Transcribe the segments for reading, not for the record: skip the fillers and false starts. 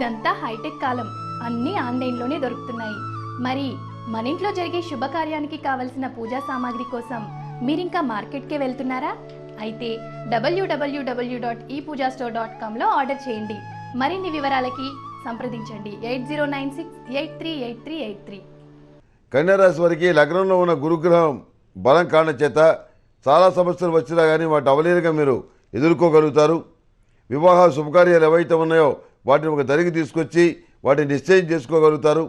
ఇదంతా హైటెక్ కాలం, అన్నీ ఆన్లైన్లోనే దొరుకుతున్నాయి. మరి మన ఇంట్లో జరిగే శుభకార్యానికి కావలసిన పూజా సామాగ్రి కోసం మీరింకా మార్కెట్కే వెళ్తున్నారా? అయితే www.epoojastore.comలో ఆర్డర్ చేయండి. మరిన్ని వివరాలకి సంప్రదించండి 8096838383. కన్యారాశి వారికి లగ్నంలో ఉన్న గురుగ్రహం బలం కారణం చేత చాలా సమస్యలు వచ్చినా కానీ వాటి అవలీలగా మీరు ఎదుర్కోగలుగుతారు. వివాహ శుభకార్యాలు ఏవైతే ఉన్నాయో వాటిని ఒక దరికి తీసుకొచ్చి వాటిని నిశ్చయం చేసుకోగలుగుతారు.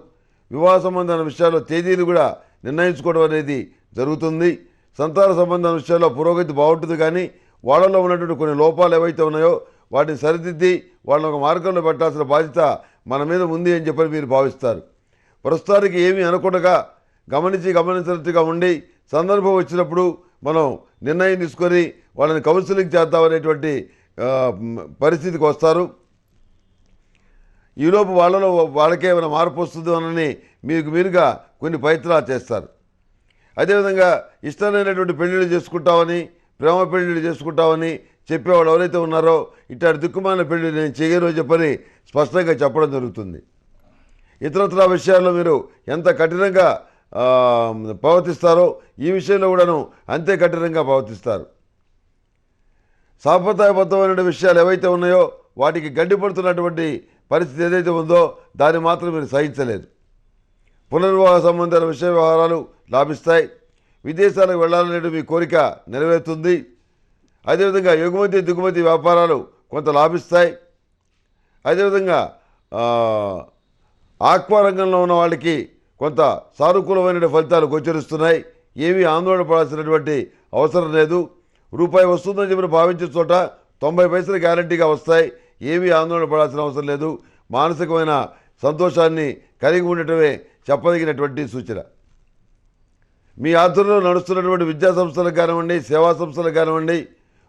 వివాహ సంబంధమైన విషయాల్లో తేదీలు కూడా నిర్ణయించుకోవడం అనేది జరుగుతుంది. సంతాన సంబంధమైన విషయాల్లో పురోగతి బాగుంటుంది, కానీ వాళ్ళలో ఉన్నటువంటి కొన్ని లోపాలు ఏవైతే ఉన్నాయో వాటిని సరిదిద్ది వాళ్ళని ఒక మార్గంలో పెట్టాల్సిన బాధ్యత మన మీద ఉంది అని చెప్పి మీరు భావిస్తారు. ప్రస్తుతానికి ఏమీ అనకుండా గమనించినట్టుగా ఉండి సందర్భం వచ్చినప్పుడు మనం నిర్ణయం తీసుకొని వాళ్ళని కౌన్సిలింగ్ చేద్దామనేటువంటి పరిస్థితికి వస్తారు. ఈలోపు వాళ్ళకే ఏమైనా మార్పు వస్తుందో అని మీకు మీరుగా కొన్ని ప్రయత్నాలు చేస్తారు. అదేవిధంగా ఇష్టం లేనటువంటి పెళ్ళిళ్ళు చేసుకుంటామని, ప్రేమ పెళ్ళిళ్ళు చేసుకుంటామని చెప్పేవాళ్ళు ఎవరైతే ఉన్నారో ఇట్లాంటి దిక్కుమాలిన పెళ్ళి నేను చేయను అని చెప్పని స్పష్టంగా చెప్పడం జరుగుతుంది. ఇతరత్ర విషయాల్లో మీరు ఎంత కఠినంగా ప్రవర్తిస్తారో ఈ విషయంలో కూడాను అంతే కఠినంగా ప్రవర్తిస్తారు. సాంప్రదాయబద్ధమైన విషయాలు ఏవైతే ఉన్నాయో వాటికి గడ్డిపడుతున్నటువంటి పరిస్థితి ఏదైతే ఉందో దాన్ని మాత్రం మీరు సహించలేదు. పునర్వివాహ సంబంధాల విషయ వ్యవహారాలు లాభిస్తాయి. విదేశాలకు వెళ్ళాలనే మీ కోరిక నెరవేరుతుంది. అదేవిధంగా ఎగుమతి దిగుమతి వ్యాపారాలు కొంత లాభిస్తాయి. అదేవిధంగా ఆక్వా రంగంలో ఉన్న వాళ్ళకి కొంత సానుకూలమైన ఫలితాలు గోచరిస్తున్నాయి. ఏమీ ఆందోళన పడాల్సినటువంటి అవసరం లేదు. రూపాయి వస్తుందని చెప్పి భావించిన చోట 90 పైసలు గ్యారంటీగా వస్తాయి. ఏమీ ఆందోళన పడాల్సిన అవసరం లేదు. మానసికమైన సంతోషాన్ని కలిగి ఉండటమే చెప్పదగినటువంటి సూచన. మీ ఆధ్వర్యంలో నడుస్తున్నటువంటి విద్యా సంస్థలకు కానివ్వండి, సేవా సంస్థలకు కానివ్వండి,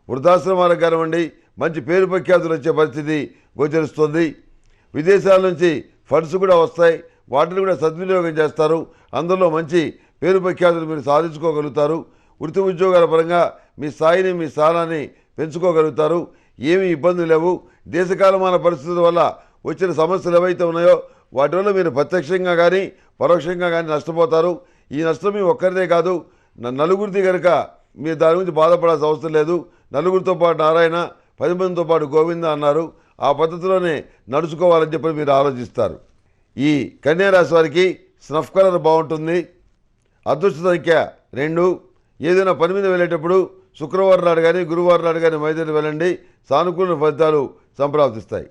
వృద్ధాశ్రమాలకు కానివ్వండి మంచి పేరు ప్రఖ్యాతులు వచ్చే పరిస్థితి గోచరిస్తుంది. విదేశాల నుంచి ఫండ్స్ కూడా వస్తాయి. వాటిని కూడా సద్వినియోగం చేస్తారు. అందులో మంచి పేరు ప్రఖ్యాతులు మీరు సాధించుకోగలుగుతారు. వృత్తి ఉద్యోగాల పరంగా మీ స్థాయిని మీ స్థానాన్ని పెంచుకోగలుగుతారు. ఏమీ ఇబ్బందులు లేవు. దేశకాలమాన పరిస్థితుల వల్ల వచ్చిన సమస్యలు ఏవైతే ఉన్నాయో వాటి వల్ల మీరు ప్రత్యక్షంగా కానీ పరోక్షంగా కానీ నష్టపోతారు. ఈ నష్టం మీ ఒక్కరిదే కాదు, నలుగురిది కనుక మీరు దాని గురించి బాధపడాల్సిన అవసరం లేదు. నలుగురితో పాటు నారాయణ, 10 మందితో పాటు గోవింద అన్నారు. ఆ పద్ధతిలోనే నడుచుకోవాలని చెప్పి మీరు ఆలోచిస్తారు. ఈ కన్యారాశి వారికి స్నఫ్ కలర్ బాగుంటుంది. అదృష్ట సంఖ్య 2. ఏదైనా పని మీద వెళ్ళేటప్పుడు శుక్రవారం నాడు కానీ గురువారం నాడు కానీ మైదానం వెళ్ళండి. సానుకూల ఫలితాలు సంప్రాప్తిస్తాయి.